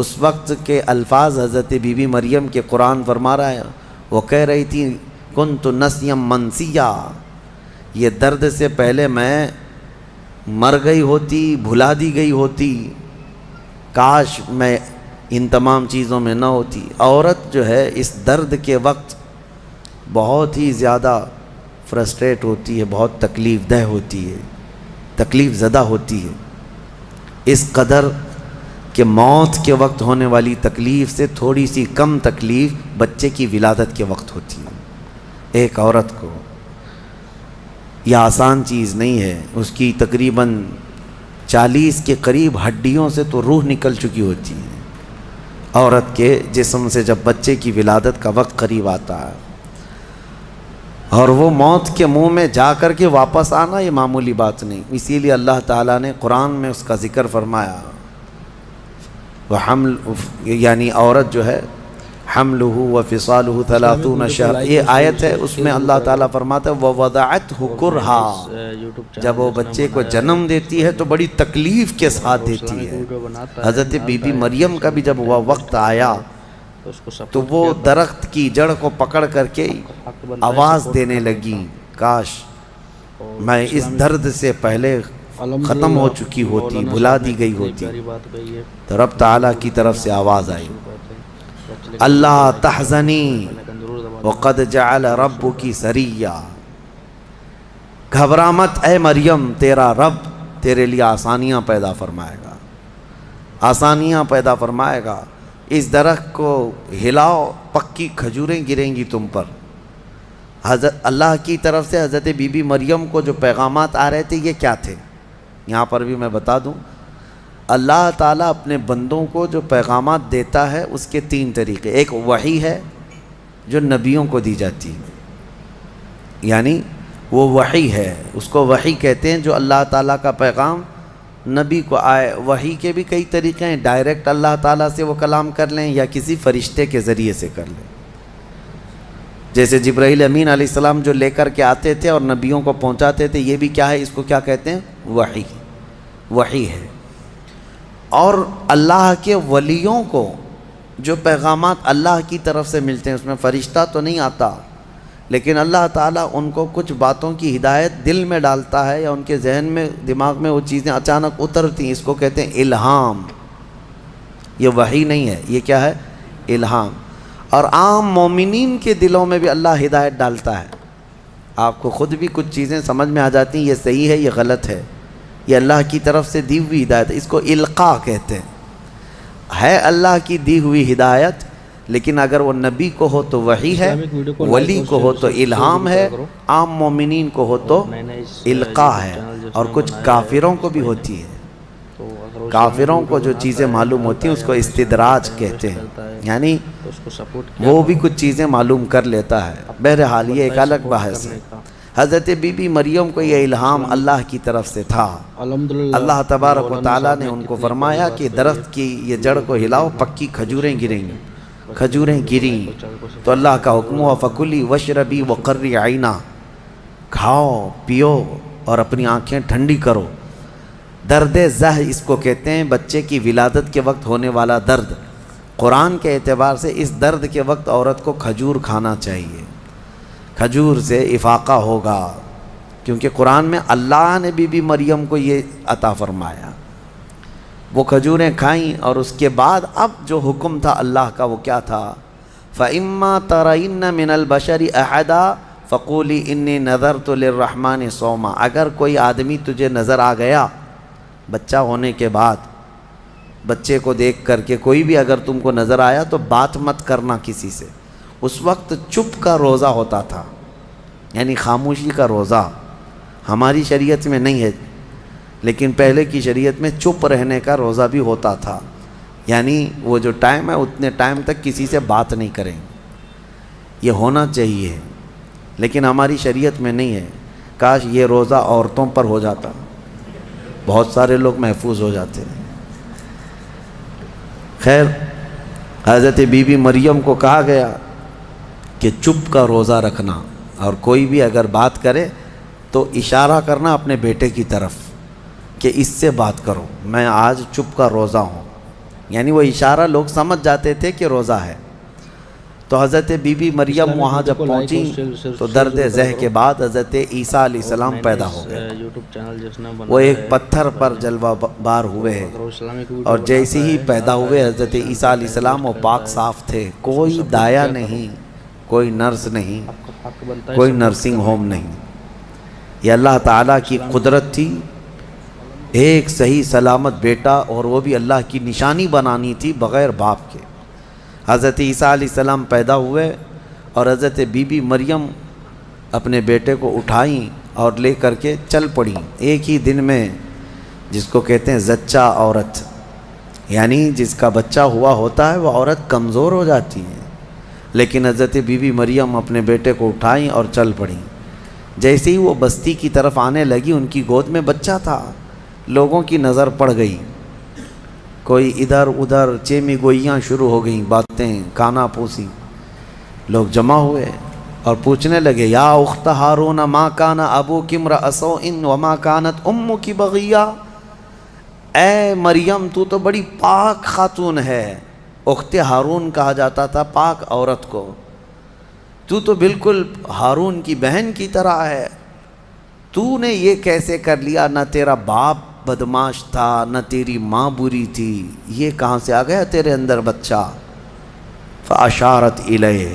اس وقت کے الفاظ حضرت بی بی مریم کے قرآن فرما رہا ہے، وہ کہہ رہی تھی کنت نسیم منسیا، یہ درد سے پہلے میں مر گئی ہوتی، بھلا دی گئی ہوتی، کاش میں ان تمام چیزوں میں نہ ہوتی۔ عورت جو ہے اس درد کے وقت بہت ہی زیادہ فرسٹریٹ ہوتی ہے، بہت تکلیف دہ ہوتی ہے، تکلیف زدہ ہوتی ہے، اس قدر کہ موت کے وقت ہونے والی تکلیف سے تھوڑی سی کم تکلیف بچے کی ولادت کے وقت ہوتی ہے۔ ایک عورت کو یہ آسان چیز نہیں ہے، اس کی تقریباً 40 کے قریب ہڈیوں سے تو روح نکل چکی ہوتی ہے عورت کے جسم سے جب بچے کی ولادت کا وقت قریب آتا ہے، اور وہ موت کے منہ میں جا کر کے واپس آنا یہ معمولی بات نہیں۔ اسی لیے اللہ تعالیٰ نے قرآن میں اس کا ذکر فرمایا، وہ حمل یعنی عورت جو ہے حملہ وفصالہ 30 شہر، یہ آیت ہے، اس میں اللہ تعالیٰ فرماتا ہے ووضعتہ کرہا، جب وہ بچے کو جنم دیتی ہے تو بڑی تکلیف کے ساتھ دیتی ہے۔ حضرت بی بی مریم کا بھی جب وہ وقت آیا تو وہ درخت کی جڑ کو پکڑ کر کے آواز دینے لگی، کاش میں اس درد سے پہلے ختم ہو چکی ہوتی، بھلا دی گئی ہوتی۔ تو رب تعالیٰ کی طرف سے آواز آئی، اللہ تحزنی وقد جعل ربکی سریا، گھبرا مت اے مریم، تیرا رب تیرے لیے آسانیاں پیدا فرمائے گا، آسانیاں پیدا فرمائے گا۔ اس درخت کو ہلاؤ، پکی کھجوریں گریں گی تم پر۔ حضرت اللہ کی طرف سے حضرت بی بی مریم کو جو پیغامات آ رہے تھے یہ کیا تھے، یہاں پر بھی میں بتا دوں، اللہ تعالیٰ اپنے بندوں کو جو پیغامات دیتا ہے اس کے 3 طریقے۔ ایک وحی ہے جو نبیوں کو دی جاتی ہے، یعنی وہ وحی ہے، اس کو وحی کہتے ہیں، جو اللہ تعالیٰ کا پیغام نبی کو آئے۔ وحی کے بھی کئی طریقے ہیں، ڈائریکٹ اللہ تعالیٰ سے وہ کلام کر لیں یا کسی فرشتے کے ذریعے سے کر لیں، جیسے جبرائیل امین علیہ السلام جو لے کر کے آتے تھے اور نبیوں کو پہنچاتے تھے، یہ بھی کیا ہے، اس کو کیا کہتے ہیں، وحی، وحی ہے۔ اور اللہ کے ولیوں کو جو پیغامات اللہ کی طرف سے ملتے ہیں، اس میں فرشتہ تو نہیں آتا، لیکن اللہ تعالیٰ ان کو کچھ باتوں کی ہدایت دل میں ڈالتا ہے یا ان کے ذہن میں، دماغ میں وہ چیزیں اچانک اترتی ہیں، اس کو کہتے ہیں الہام۔ یہ وحی نہیں ہے، یہ کیا ہے، الہام۔ اور عام مومنین کے دلوں میں بھی اللہ ہدایت ڈالتا ہے، آپ کو خود بھی کچھ چیزیں سمجھ میں آ جاتی ہیں، یہ صحیح ہے یہ غلط ہے، یہ اللہ کی طرف سے دی ہوئی ہدایت ہے، اس کو القاء کہتے ہیں۔ ہے اللہ کی دی ہوئی ہدایت، لیکن اگر وہ نبی کو ہو تو وحی ہے، ولی کو ہو تو الہام ہے، عام مومنین کو ہو تو القاء ہے۔ اور کچھ کافروں کو بھی ہوتی ہے، کافروں کو جو چیزیں معلوم ہوتی ہیں اس کو استدراج کہتے ہیں، یعنی وہ بھی کچھ چیزیں معلوم کر لیتا ہے۔ بہرحال یہ ایک الگ بحث ہے۔ حضرت بی بی مریم کو یہ الہام اللہ کی طرف سے تھا۔ اللہ تبارک و تعالیٰ نے ان کو فرمایا کہ درخت کی یہ جڑ کو ہلاؤ، پکی کھجوریں گریں گی، کھجوریں گریں تو اللہ کا حکم ہوا فکلی وشربی وقری عینا، کھاؤ پیو اور اپنی آنکھیں ٹھنڈی کرو۔ درد زہ اس کو کہتے ہیں، بچے کی ولادت کے وقت ہونے والا درد۔ قرآن کے اعتبار سے اس درد کے وقت عورت کو کھجور کھانا چاہیے، کھجور سے افاقہ ہوگا، کیونکہ قرآن میں اللہ نے بی بی مریم کو یہ عطا فرمایا۔ وہ کھجوریں کھائیں اور اس کے بعد اب جو حکم تھا اللہ کا وہ کیا تھا، فَإِمَّا تَرَيِنَّ مِنَ الْبَشَرِ أَحَدًا فَقُولِي إِنِّي نَذَرْتُ لِلرَّحْمَنِ صَوْمًا، اگر کوئی آدمی تجھے نظر آ گیا بچہ ہونے کے بعد، بچے کو دیکھ کر کے کوئی بھی اگر تم کو نظر آیا تو بات مت کرنا کسی سے۔ اس وقت چپ کا روزہ ہوتا تھا، یعنی خاموشی کا روزہ، ہماری شریعت میں نہیں ہے لیکن پہلے کی شریعت میں چپ رہنے کا روزہ بھی ہوتا تھا، یعنی وہ جو ٹائم ہے اتنے ٹائم تک کسی سے بات نہیں کریں، یہ ہونا چاہیے، لیکن ہماری شریعت میں نہیں ہے۔ کاش یہ روزہ عورتوں پر ہو جاتا، بہت سارے لوگ محفوظ ہو جاتے ہیں۔ خیر، حضرت بی بی مریم کو کہا گیا کہ چپ کا روزہ رکھنا، اور کوئی بھی اگر بات کرے تو اشارہ کرنا اپنے بیٹے کی طرف کہ اس سے بات کرو، میں آج چپ کا روزہ ہوں۔ یعنی وہ اشارہ لوگ سمجھ جاتے تھے کہ روزہ ہے. تو حضرت بی بی مریم وہاں جب پہنچی تو درد زہ کے بعد حضرت عیسیٰ علیہ السلام پیدا ہو گئے. وہ ایک پتھر پر جلوہ بار ہوئے اور جیسے ہی پیدا ہوئے حضرت عیسیٰ علیہ السلام وہ پاک صاف تھے. کوئی دایا نہیں, کوئی نرس نہیں, کوئی نرسنگ ہوم نہیں. یہ اللہ تعالیٰ کی قدرت تھی. ایک صحیح سلامت بیٹا, اور وہ بھی اللہ کی نشانی بنانی تھی بغیر باپ کے. حضرت عیسیٰ علیہ السلام پیدا ہوئے اور حضرت بی بی مریم اپنے بیٹے کو اٹھائیں اور لے کر کے چل پڑیں ایک ہی دن میں, جس کو کہتے ہیں زچہ عورت, یعنی جس کا بچہ ہوا ہوتا ہے وہ عورت کمزور ہو جاتی ہے. لیکن حضرت بی بی مریم اپنے بیٹے کو اٹھائیں اور چل پڑیں. جیسے ہی وہ بستی کی طرف آنے لگی, ان کی گود میں بچہ تھا. لوگوں کی نظر پڑ گئی, کوئی ادھر ادھر چیمی گوئیاں شروع ہو گئیں, باتیں کانا پوسی. لوگ جمع ہوئے اور پوچھنے لگے, یا اخت ہارون ما کان ابوک امرأ سوء وما کانت امک بغیہ. اے مریم تو تو بڑی پاک خاتون ہے. اخت ہارون کہا جاتا تھا پاک عورت کو. تو تو بالکل ہارون کی بہن کی طرح ہے. تو نے یہ کیسے کر لیا؟ نہ تیرا باپ بدماش تھا, نہ تیری ماں بری تھی, یہ کہاں سے آ گیا تیرے اندر بچہ؟ فاشارت الیہ,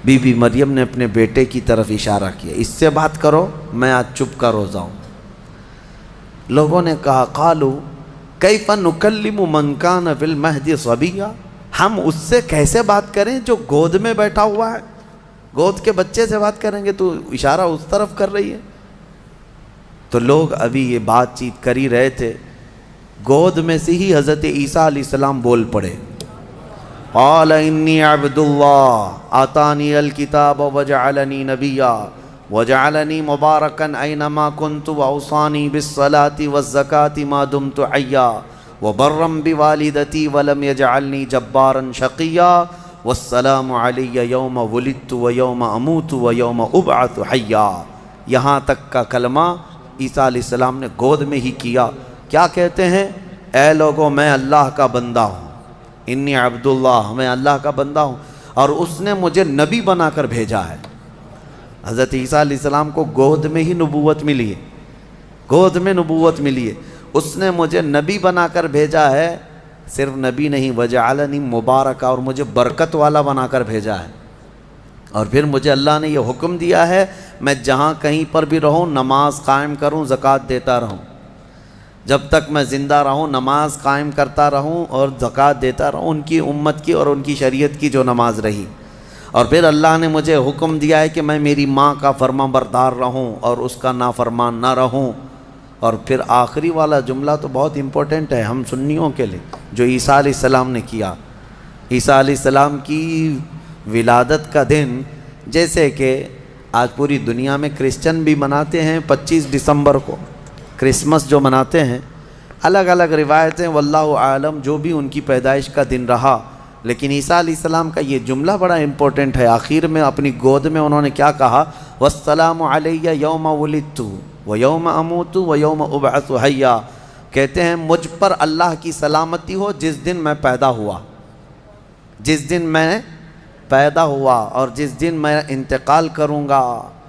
بی بی مریم نے اپنے بیٹے کی طرف اشارہ کیا, اس سے بات کرو, میں آج چپ کا روزہ ہوں. لوگوں نے کہا, قالوا کیف نکلم من کان فی المہد صبیا, ہم اس سے کیسے بات کریں جو گود میں بیٹھا ہوا ہے؟ گود کے بچے سے بات کریں گے؟ تو اشارہ اس طرف کر رہی ہے. تو لوگ ابھی یہ بات چیت کر ہی رہے تھے, گود میں سے ہی حضرت عیسیٰ علیہ السلام بول پڑے. قال انی عبد اللہ آتانی الکتاب وجعلنی نبیا وجعلنی مبارکا اینما کنت واوصانی بالصلاة والزکاة ما دمت حیا وبرا بوالدتی ولم یجعلنی جبارا شقیا والسلام علی یوم ولدت ویوم اموت ویوم ابعث حیا. یہاں تک کا کلمہ عیسیٰ علیہ السلام نے گود میں ہی کیا. کیا کہتے ہیں؟ اے لوگوں, میں اللہ کا بندہ ہوں, انی عبداللہ, میں اللہ کا بندہ ہوں, اور اس نے مجھے نبی بنا کر بھیجا ہے. حضرت عیسیٰ علیہ السلام کو گود میں ہی نبوت ملی ہے, گود میں نبوت ملی ہے. اس نے مجھے نبی بنا کر بھیجا ہے. صرف نبی نہیں, وجعلنی مبارکا, اور مجھے برکت والا بنا کر بھیجا ہے. اور پھر مجھے اللہ نے یہ حکم دیا ہے میں جہاں کہیں پر بھی رہوں نماز قائم کروں, زکوٰۃ دیتا رہوں. جب تک میں زندہ رہوں نماز قائم کرتا رہوں اور زکوٰۃ دیتا رہوں, ان کی امت کی اور ان کی شریعت کی جو نماز رہی. اور پھر اللہ نے مجھے حکم دیا ہے کہ میں میری ماں کا فرما بردار رہوں اور اس کا نافرمان نہ رہوں. اور پھر آخری والا جملہ تو بہت امپورٹنٹ ہے ہم سنیوں کے لیے, جو عیسیٰ علیہ السلام نے کیا. عیسیٰ علیہ السلام کی ولادت کا دن, جیسے کہ آج پوری دنیا میں کرسچن بھی مناتے ہیں 25 دسمبر کو, کرسمس جو مناتے ہیں, الگ الگ روایتیں, واللہ عالم جو بھی ان کی پیدائش کا دن رہا. لیکن عیسیٰ علیہ السلام کا یہ جملہ بڑا امپورٹنٹ ہے. آخر میں اپنی گود میں انہوں نے کیا کہا؟ والسلام علی یوم ولدت ویوم اموت ویوم ابعث حیا. کہتے ہیں مجھ پر اللہ کی سلامتی ہو جس دن میں پیدا ہوا, جس دن میں پیدا ہوا, اور جس دن میں انتقال کروں گا,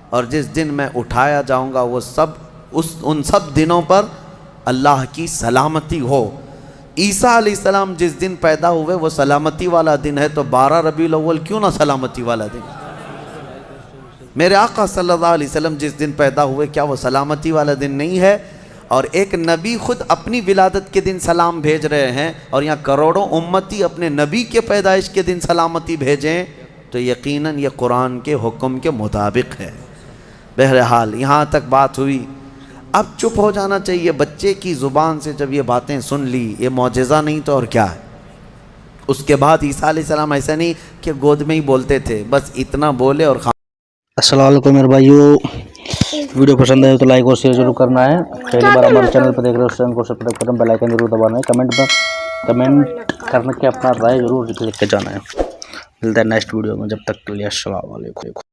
اور جس دن میں اٹھایا جاؤں گا, وہ سب ان سب دنوں پر اللہ کی سلامتی ہو. عیسیٰ علیہ السلام جس دن پیدا ہوئے وہ سلامتی والا دن ہے, تو 12 ربیع الاول کیوں نہ سلامتی والا دن؟ میرے آقا صلی اللہ علیہ وسلم جس دن پیدا ہوئے کیا وہ سلامتی والا دن نہیں ہے؟ اور ایک نبی خود اپنی ولادت کے دن سلام بھیج رہے ہیں, اور یہاں کروڑوں امتی اپنے نبی کے پیدائش کے دن سلامتی بھیجیں, تو یقیناً یہ قرآن کے حکم کے مطابق ہے. بہرحال یہاں تک بات ہوئی. اب چپ ہو جانا چاہیے. بچے کی زبان سے جب یہ باتیں سن لی, یہ معجزہ نہیں تو اور کیا ہے؟ اس کے بعد عیسیٰ علیہ السلام ایسا نہیں کہ گود میں ہی بولتے تھے, بس اتنا بولے اور السلام علیکم میرے بھائیو, ویڈیو پسند ہے تو لائک اور شیئر ضرور کرنا ہے. پہلی بار ہمارے چینل پر دیکھ رہے ہو چینل کو سبسکرائب کریں, بیل آئیکن ضرور دبانا ہے, کمنٹ کرنے کے اپنا رائے ضرور لکھ کے جانا ہے. ملتا ہے نیکسٹ ویڈیو میں, جب تک کے لیے السلام علیکم.